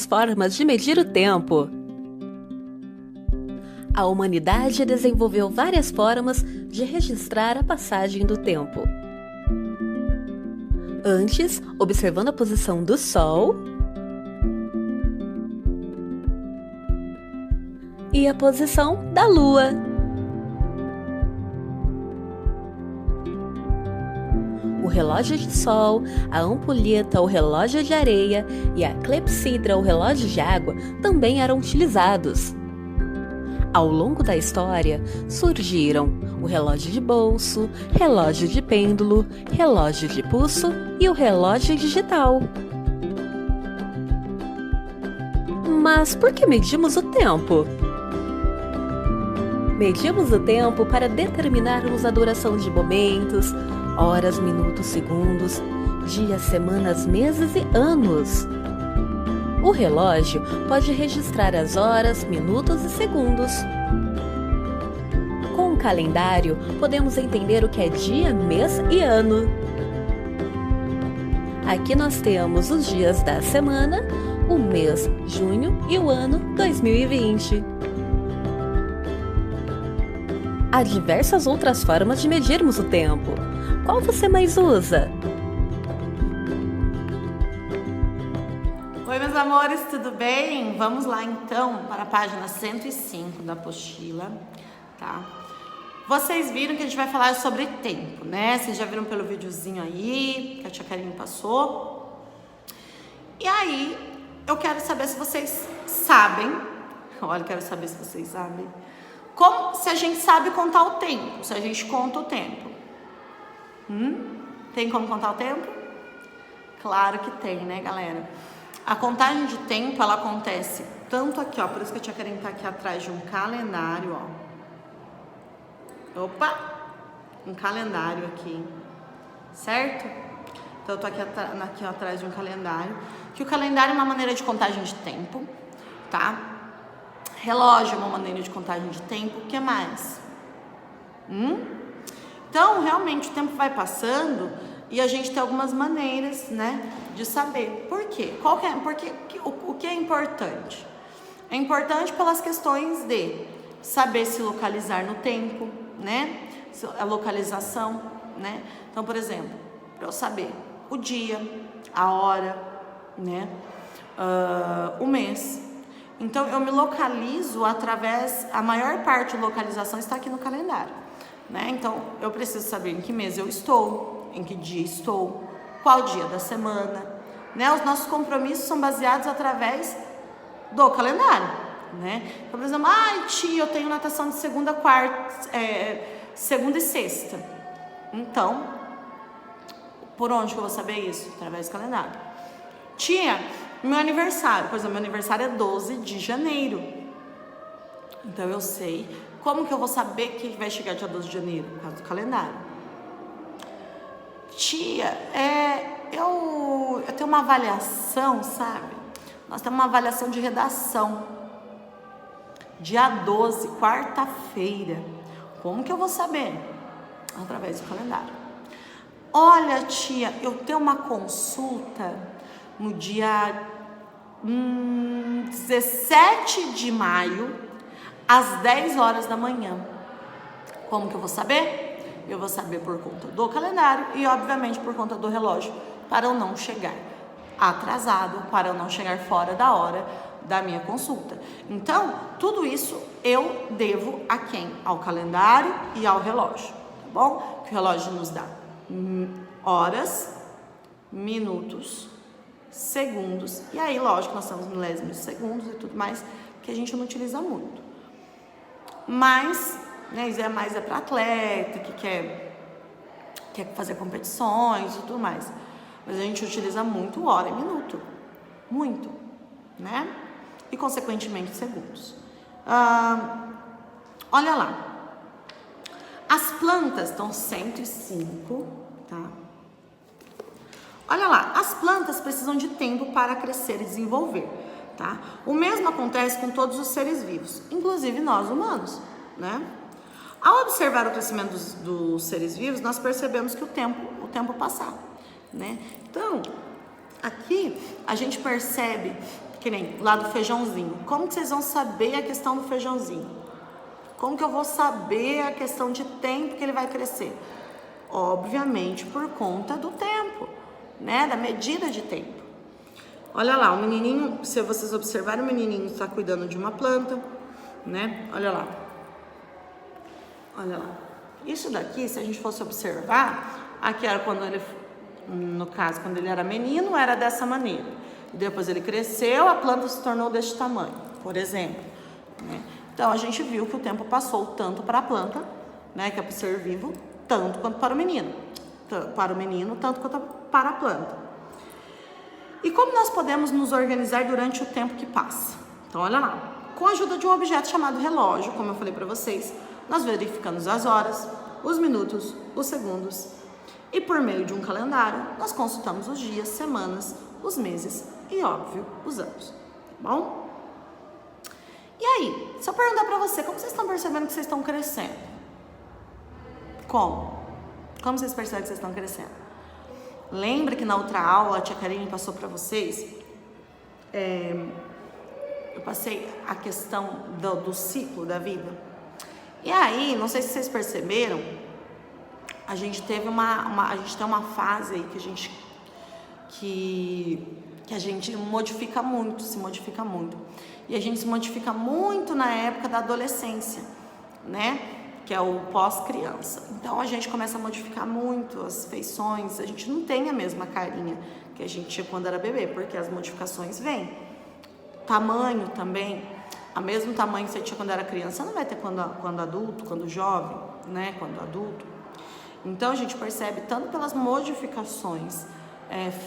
formas de medir o tempo. A humanidade desenvolveu várias formas de registrar a passagem do tempo. Antes, observando a posição do Sol e a posição da Lua. O relógio de sol, a ampulheta, o relógio de areia e a clepsidra, o relógio de água, também eram utilizados. Ao longo da história, surgiram o relógio de bolso, relógio de pêndulo, relógio de pulso e o relógio digital. Mas por que medimos o tempo? Medimos o tempo para determinarmos a duração de momentos, horas, minutos, segundos, dias, semanas, meses e anos. O relógio pode registrar as horas, minutos e segundos. Com o calendário, podemos entender o que é dia, mês e ano. Aqui nós temos os dias da semana, o mês junho e o ano 2020. Há diversas outras formas de medirmos o tempo. Qual você mais usa? Oi, meus amores, tudo bem? Vamos lá então para a página 105 da apostila, tá? Vocês viram que a gente vai falar sobre tempo, né? Vocês já viram pelo videozinho aí que a tia Karine passou. E aí, eu quero saber se vocês sabem. Olha, eu quero saber se vocês sabem. Se a gente sabe contar o tempo, se a gente conta o tempo. Tem como contar o tempo? Claro que tem, né, galera? A contagem de tempo, ela acontece tanto aqui, ó, por isso que a tia Karine tá aqui atrás de um calendário, ó. Opa! Um calendário aqui, certo? Então eu tô aqui atrás de um calendário, que o calendário é uma maneira de contagem de tempo, tá? Relógio é uma maneira de contagem de tempo, o que mais? Então, realmente, o tempo vai passando e a gente tem algumas maneiras, né, de saber. Por quê? O que é importante? É importante pelas questões de saber se localizar no tempo, né? A localização, né? Então, por exemplo, para eu saber o dia, a hora, né? O mês. Então, eu me localizo através... A maior parte de localização está aqui no calendário, né? Então, eu preciso saber em que mês eu estou, em que dia estou, qual dia da semana, né? Os nossos compromissos são baseados através do calendário, né? Então, por exemplo, tia, eu tenho natação de segunda e sexta. Então, por onde que eu vou saber isso? Através do calendário. Tia, meu aniversário, por exemplo, meu aniversário é 12 de janeiro. Então, eu sei. Como que eu vou saber que vai chegar dia 12 de janeiro? Por causa do calendário. Tia, eu tenho uma avaliação, sabe? Nós temos uma avaliação de redação. Dia 12, quarta-feira. Como que eu vou saber? Através do calendário. Olha, tia, eu tenho uma consulta no dia 17 de maio, às 10 horas da manhã. Como que eu vou saber? Eu vou saber por conta do calendário e, obviamente, por conta do relógio, para eu não chegar atrasado, para eu não chegar fora da hora da minha consulta. Então, tudo isso eu devo a quem? Ao calendário e ao relógio, tá bom? O relógio nos dá horas, minutos, segundos, e aí, lógico, nós temos milésimos de segundos e tudo mais, que a gente não utiliza muito. Mas, né, isso é para atleta, que quer fazer competições e tudo mais. Mas a gente utiliza muito hora e minuto. Muito, né? E, consequentemente, segundos. Olha lá. As plantas estão 105, tá? Olha lá, as plantas precisam de tempo para crescer e desenvolver, tá? O mesmo acontece com todos os seres vivos, inclusive nós humanos, né? Ao observar o crescimento dos seres vivos, nós percebemos que o tempo passa, né? Então, aqui a gente percebe Que nem lá do feijãozinho. Como que vocês vão saber a questão do feijãozinho? Como que eu vou saber a questão de tempo que ele vai crescer? Obviamente por conta do tempo, né? Da medida de tempo. Olha lá, o menininho, se vocês observarem, o menininho está cuidando de uma planta, né? Olha lá. Olha lá. Isso daqui, se a gente fosse observar, aqui era quando ele, no caso, quando ele era menino, era dessa maneira. Depois ele cresceu, a planta se tornou deste tamanho, por exemplo, né? Então a gente viu que o tempo passou tanto para a planta, né, que é para o ser vivo, tanto quanto para o menino. Para o menino, tanto quanto para a planta. E como nós podemos nos organizar durante o tempo que passa? Então, olha lá. Com a ajuda de um objeto chamado relógio, como eu falei para vocês, nós verificamos as horas, os minutos, os segundos. E por meio de um calendário, nós consultamos os dias, semanas, os meses e, óbvio, os anos. Tá bom? E aí, se eu perguntar para você, como vocês estão percebendo que vocês estão crescendo? Como? Como vocês percebem que vocês estão crescendo? Lembra que na outra aula a tia Karine passou para vocês? Eu passei a questão do ciclo da vida. E aí, não sei se vocês perceberam, a gente teve a gente tem uma fase aí que a gente modifica muito, se modifica muito. E a gente se modifica muito na época da adolescência, né? Que é o pós-criança. Então a gente começa a modificar muito as feições, a gente não tem a mesma carinha que a gente tinha quando era bebê, porque as modificações vêm. Tamanho também, o mesmo tamanho que você tinha quando era criança, você não vai ter quando adulto, quando jovem, né? Quando adulto. Então a gente percebe tanto pelas modificações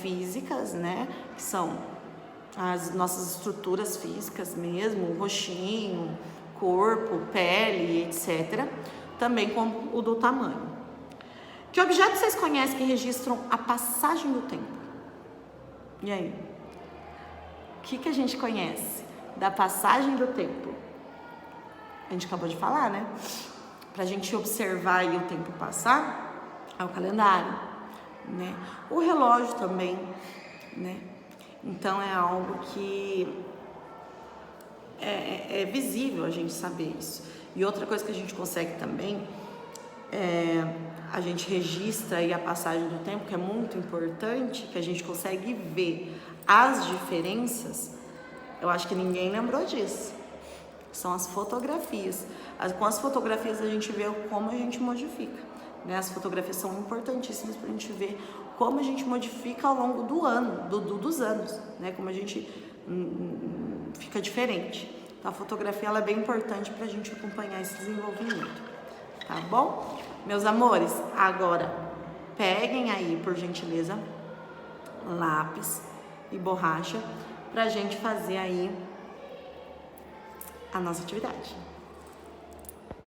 físicas, né? Que são as nossas estruturas físicas mesmo, o rostinho, corpo, pele, etc. Também com o do tamanho. Que objetos vocês conhecem que registram a passagem do tempo? E aí? O que a gente conhece da passagem do tempo? A gente acabou de falar, né? Pra gente observar aí o tempo passar, é o calendário, né? O relógio também, né? Então é algo que é visível a gente saber isso. E outra coisa que a gente consegue também a gente registra aí a passagem do tempo, que é muito importante, que a gente consegue ver as diferenças. Eu acho que ninguém lembrou disso. São as fotografias. Com as fotografias a gente vê como a gente modifica, né? As fotografias são importantíssimas para a gente ver como a gente modifica ao longo do ano, dos anos, né? Como a gente fica diferente. Então, a fotografia ela é bem importante para a gente acompanhar esse desenvolvimento, tá bom? Meus amores, agora peguem aí, por gentileza, lápis e borracha para a gente fazer aí a nossa atividade.